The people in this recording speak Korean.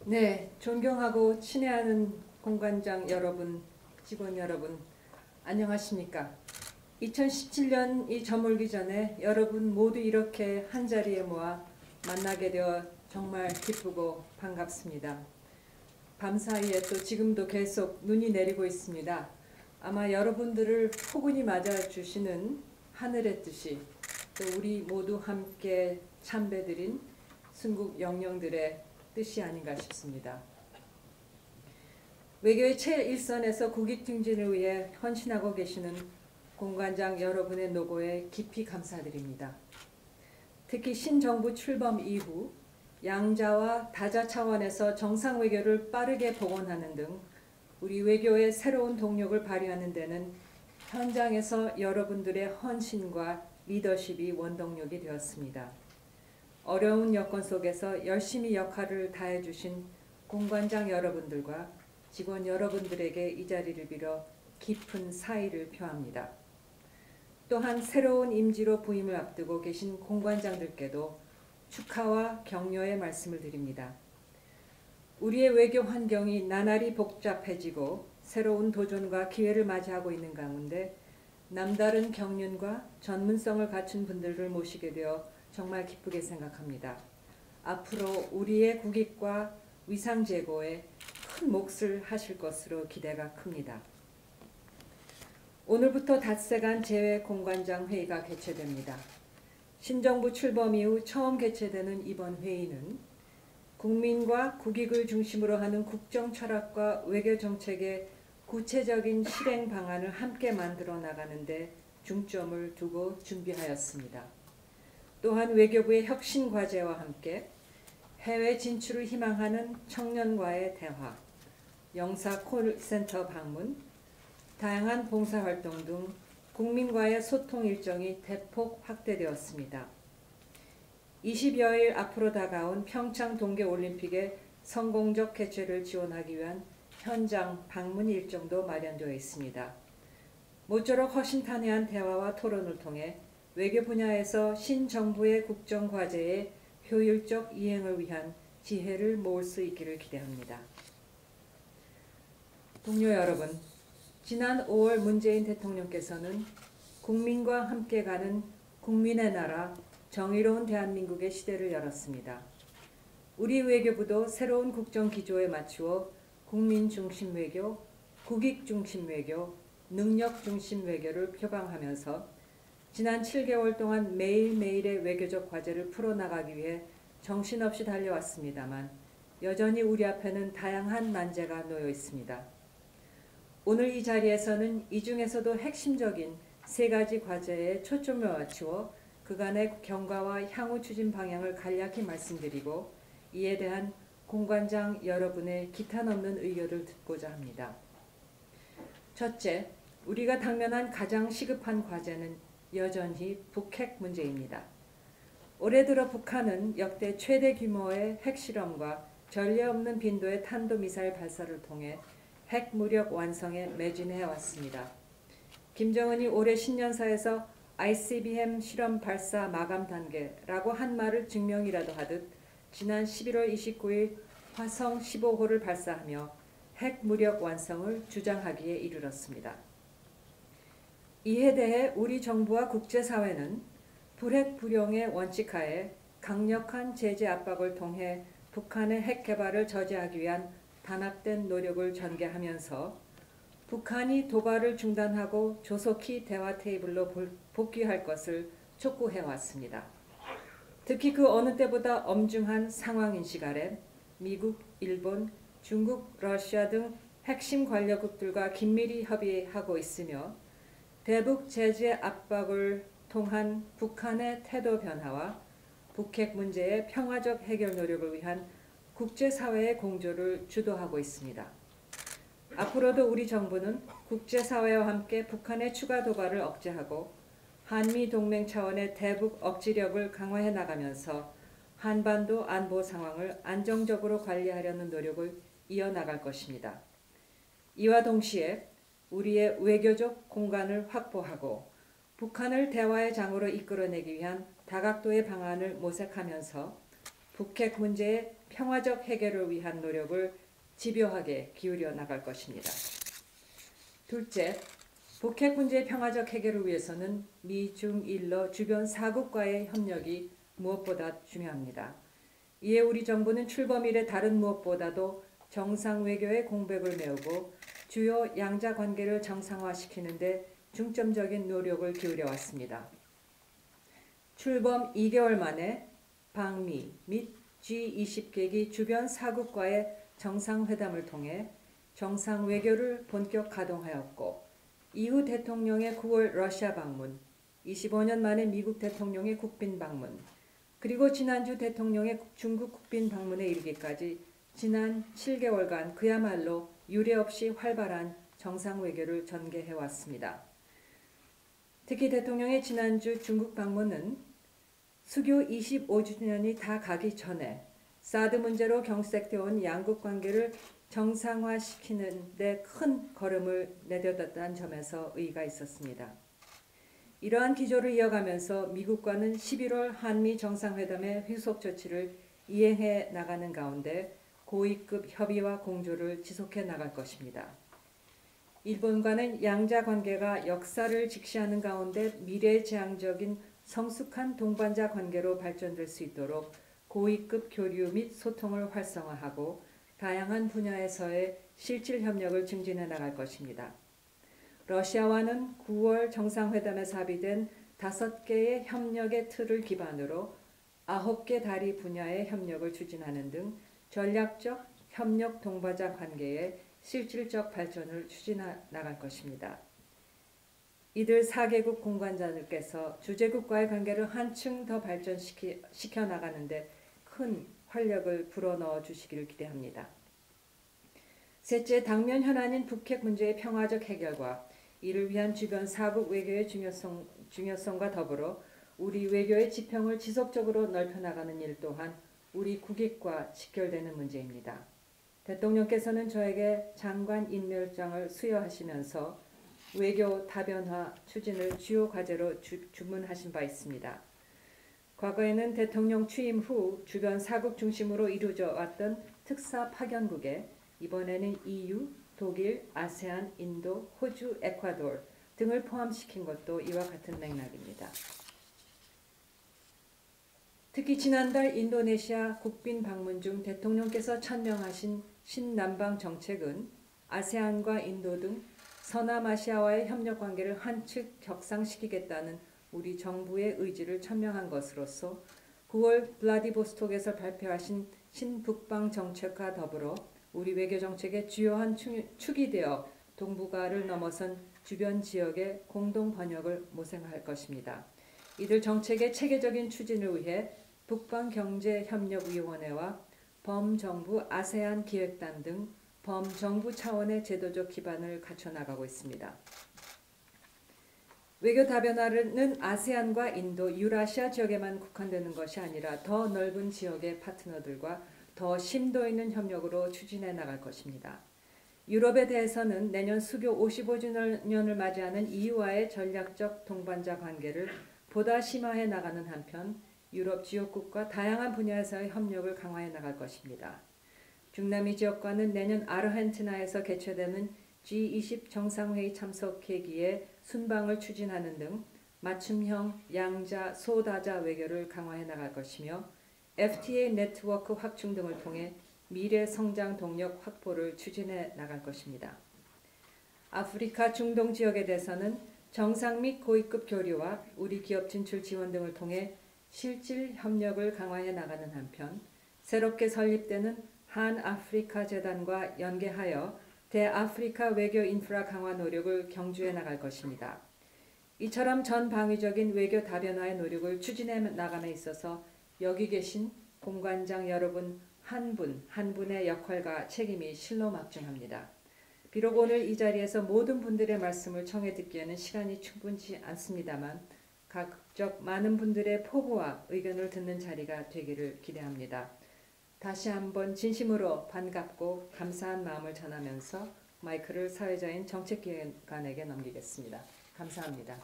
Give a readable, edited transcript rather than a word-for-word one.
네, 존경하고 친애하는 공관장 여러분, 직원 여러분, 안녕하십니까? 2017년이 저물기 전에 여러분 모두 이렇게 한자리에 모아 만나게 되어 정말 기쁘고 반갑습니다. 밤사이에 또 지금도 계속 눈이 내리고 있습니다. 아마 여러분들을 포근히 맞아주시는 하늘의 뜻이 또 우리 모두 함께 참배드린 순국 영령들의 뜻이 아닌가 싶습니다. 외교의 최일선에서 국익 증진을 위해 헌신하고 계시는 공관장 여러분의 노고에 깊이 감사드립니다. 특히 신정부 출범 이후 양자와 다자 차원에서 정상 외교를 빠르게 복원하는 등 우리 외교의 새로운 동력을 발휘하는 데는 현장에서 여러분들의 헌신과 리더십이 원동력이 되었습니다. 어려운 여건 속에서 열심히 역할을 다해주신 공관장 여러분들과 직원 여러분들에게 이 자리를 빌어 깊은 사의를 표합니다. 또한 새로운 임지로 부임을 앞두고 계신 공관장들께도 축하와 격려의 말씀을 드립니다. 우리의 외교 환경이 나날이 복잡해지고 새로운 도전과 기회를 맞이하고 있는 가운데 남다른 경륜과 전문성을 갖춘 분들을 모시게 되어 정말 기쁘게 생각합니다. 앞으로 우리의 국익과 위상 제고에 큰 몫을 하실 것으로 기대가 큽니다. 오늘부터 닷새간 재외공관장 회의가 개최됩니다. 신정부 출범 이후 처음 개최되는 이번 회의는 국민과 국익을 중심으로 하는 국정 철학과 외교 정책의 구체적인 실행 방안을 함께 만들어 나가는 데 중점을 두고 준비하였습니다. 또한 외교부의 혁신 과제와 함께 해외 진출을 희망하는 청년과의 대화, 영사 콜센터 방문, 다양한 봉사활동 등 국민과의 소통 일정이 대폭 확대되었습니다. 20여일 앞으로 다가온 평창 동계올림픽의 성공적 개최를 지원하기 위한 현장 방문 일정도 마련되어 있습니다. 모쪼록 허심탄회한 대화와 토론을 통해 외교 분야에서 신정부의 국정과제의 효율적 이행을 위한 지혜를 모을 수 있기를 기대합니다. 동료 여러분, 지난 5월 문재인 대통령께서는 국민과 함께 가는 국민의 나라 정의로운 대한민국의 시대를 열었습니다. 우리 외교부도 새로운 국정 기조에 맞추어 국민 중심 외교, 국익 중심 외교, 능력 중심 외교를 표방하면서 지난 7개월 동안 매일매일의 외교적 과제를 풀어나가기 위해 정신없이 달려왔습니다만 여전히 우리 앞에는 다양한 난제가 놓여 있습니다. 오늘 이 자리에서는 이 중에서도 핵심적인 3가지 과제에 초점을 맞추어 그간의 경과와 향후 추진 방향을 간략히 말씀드리고 이에 대한 공관장 여러분의 기탄 없는 의견을 듣고자 합니다. 첫째, 우리가 당면한 가장 시급한 과제는 여전히 북핵 문제입니다. 올해 들어 북한은 역대 최대 규모의 핵실험과 전례 없는 빈도의 탄도미사일 발사를 통해 핵무력 완성에 매진해왔습니다. 김정은이 올해 신년사에서 ICBM 실험 발사 마감 단계라고 한 말을 증명이라도 하듯 지난 11월 29일 화성 15호를 발사하며 핵무력 완성을 주장하기에 이르렀습니다. 이에 대해 우리 정부와 국제사회는 불핵 불용의 원칙하에 강력한 제재 압박을 통해 북한의 핵 개발을 저지하기 위한 단합된 노력을 전개하면서 북한이 도발을 중단하고 조속히 대화 테이블로 복귀할 것을 촉구해왔습니다. 특히 그 어느 때보다 엄중한 상황인식 아래 미국, 일본, 중국, 러시아 등 핵심 관력국들과 긴밀히 협의하고 있으며 대북 제재 압박을 통한 북한의 태도 변화와 북핵 문제의 평화적 해결 노력을 위한 국제사회의 공조를 주도하고 있습니다. 앞으로도 우리 정부는 국제사회와 함께 북한의 추가 도발을 억제하고 한미동맹 차원의 대북 억지력을 강화해 나가면서 한반도 안보 상황을 안정적으로 관리하려는 노력을 이어나갈 것입니다. 이와 동시에 우리의 외교적 공간을 확보하고 북한을 대화의 장으로 이끌어내기 위한 다각도의 방안을 모색하면서 북핵 문제의 평화적 해결을 위한 노력을 집요하게 기울여 나갈 것입니다. 둘째, 북핵 문제의 평화적 해결을 위해서는 미, 중, 일러 주변 4국과의 협력이 무엇보다 중요합니다. 이에 우리 정부는 출범 이래 다른 무엇보다도 정상 외교의 공백을 메우고 주요 양자 관계를 정상화시키는 데 중점적인 노력을 기울여 왔습니다. 출범 2개월 만에 방미 및 G20개기 주변 4국과의 정상회담을 통해 정상 외교를 본격 가동하였고, 이후 대통령의 9월 러시아 방문, 25년 만에 미국 대통령의 국빈 방문, 그리고 지난주 대통령의 중국 국빈 방문에 이르기까지 지난 7개월간 그야말로 유례없이 활발한 정상 외교를 전개해왔습니다. 특히 대통령의 지난주 중국 방문은 수교 25주년이 다 가기 전에 사드 문제로 경색되어 온 양국 관계를 정상화시키는 데 큰 걸음을 내딛었다는 점에서 의의가 있었습니다. 이러한 기조를 이어가면서 미국과는 11월 한미 정상회담의 후속 조치를 이행해 나가는 가운데 고위급 협의와 공조를 지속해 나갈 것입니다. 일본과는 양자 관계가 역사를 직시하는 가운데 미래지향적인 성숙한 동반자 관계로 발전될 수 있도록 고위급 교류 및 소통을 활성화하고 다양한 분야에서의 실질 협력을 증진해 나갈 것입니다. 러시아와는 9월 정상회담에서 합의된 5개의 협력의 틀을 기반으로 9개 다리 분야의 협력을 추진하는 등 전략적 협력 동반자 관계의 실질적 발전을 추진해 나갈 것입니다. 이들 4개국 공관자들께서 주재국과의 관계를 한층 더 발전시켜 나가는데 큰 활력을 불어넣어 주시기를 기대합니다. 셋째, 당면 현안인 북핵 문제의 평화적 해결과 이를 위한 주변 4국 외교의 중요성과 더불어 우리 외교의 지평을 지속적으로 넓혀나가는 일 또한 우리 국익과 직결되는 문제입니다. 대통령께서는 저에게 장관 임명장을 수여하시면서 외교 다변화 추진을 주요 과제로 주문하신 바 있습니다. 과거에는 대통령 취임 후 주변 4국 중심으로 이루어져 왔던 특사 파견국에 이번에는 EU, 독일, 아세안, 인도, 호주, 에콰도르 등을 포함시킨 것도 이와 같은 맥락입니다. 특히 지난달 인도네시아 국빈 방문 중 대통령께서 천명하신 신남방 정책은 아세안과 인도 등 서남아시아와의 협력 관계를 한층 격상시키겠다는 우리 정부의 의지를 천명한 것으로서 9월 블라디보스톡에서 발표하신 신북방 정책과 더불어 우리 외교 정책의 주요한 축이 되어 동북아를 넘어선 주변 지역의 공동 번역을 모색할 것입니다. 이들 정책의 체계적인 추진을 위해 북방경제협력위원회와 범정부 아세안 기획단 등 범정부 차원의 제도적 기반을 갖춰나가고 있습니다. 외교 다변화는 아세안과 인도, 유라시아 지역에만 국한되는 것이 아니라 더 넓은 지역의 파트너들과 더 심도 있는 협력으로 추진해 나갈 것입니다. 유럽에 대해서는 내년 수교 55주년을 맞이하는 EU와의 전략적 동반자 관계를 보다 심화해 나가는 한편 유럽 지역국과 다양한 분야에서의 협력을 강화해 나갈 것입니다. 중남미 지역과는 내년 아르헨티나에서 개최되는 G20 정상회의 참석 계기에 순방을 추진하는 등 맞춤형 양자 소다자 외교를 강화해 나갈 것이며 FTA 네트워크 확충 등을 통해 미래 성장 동력 확보를 추진해 나갈 것입니다. 아프리카 중동 지역에 대해서는 정상 및 고위급 교류와 우리 기업 진출 지원 등을 통해 실질 협력을 강화해 나가는 한편 새롭게 설립되는 한아프리카 재단과 연계하여 대아프리카 외교 인프라 강화 노력을 경주해 나갈 것입니다. 이처럼 전방위적인 외교 다변화의 노력을 추진해 나감에 있어서 여기 계신 공관장 여러분 한 분 한 분의 역할과 책임이 실로 막중합니다. 비록 오늘 이 자리에서 모든 분들의 말씀을 청해 듣기에는 시간이 충분치 않습니다만 각적 많은 분들의 포부와 의견을 듣는 자리가 되기를 기대합니다. 다시 한번 진심으로 반갑고 감사한 마음을 전하면서 마이크를 사회자인 정책기획관에게 넘기겠습니다. 감사합니다.